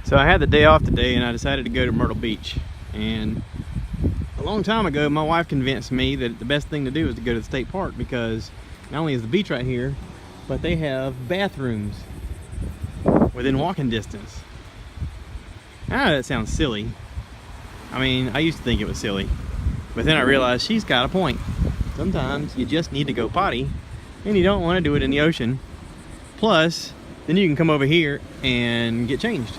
So I had the day off today and I decided to go to Myrtle Beach. And a long time ago, my wife convinced me that the best thing to do is to go to the state park, because not only is the beach right here, but they have bathrooms within walking distance. I know that sounds silly. I mean, I used to think it was silly, but then I realized she's got a point. Sometimes you just need to go potty and you don't want to do it in the ocean. Plus, then you can come over here and get changed.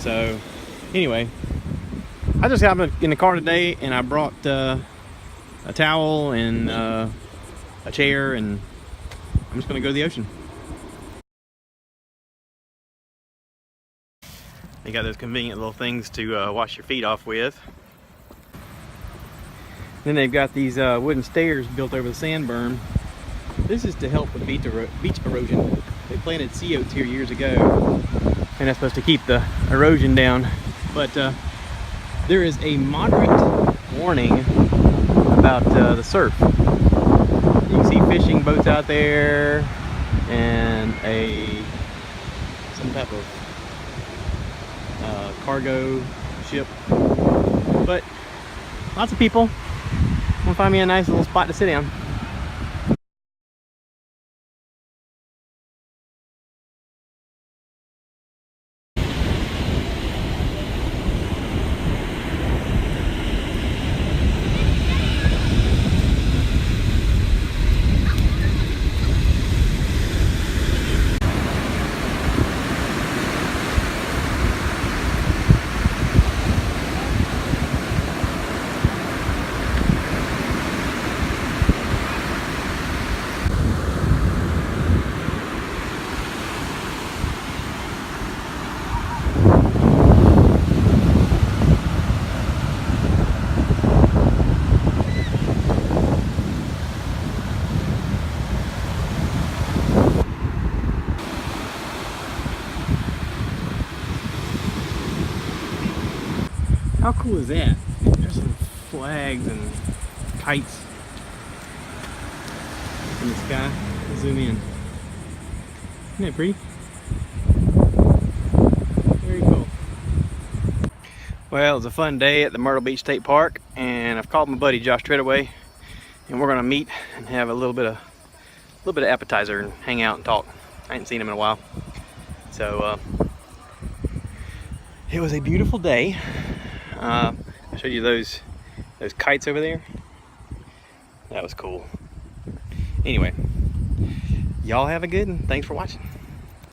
So anyway, I just got in the car today and I brought a towel and a chair, and I'm just gonna go to the ocean. They got those convenient little things to wash your feet off with. Then they've got these wooden stairs built over the sand berm. This is to help with beach erosion. They planted sea oats here years ago, and that's supposed to keep the erosion down. But there is a moderate warning about the surf. You can see fishing boats out there and some type of cargo ship. But lots of people. I'm gonna find me a nice little spot to sit down. How cool is that? There's some flags and kites in the sky. Let's zoom in. Isn't that pretty? Very cool. Well, it was a fun day at the Myrtle Beach State Park, and I've called my buddy Josh Treadaway, and we're gonna meet and have a little bit of appetizer and hang out and talk. I hadn't seen him in a while, so it was a beautiful day. I showed you those kites over there. That was cool. Anyway, y'all have a good one. Thanks for watching.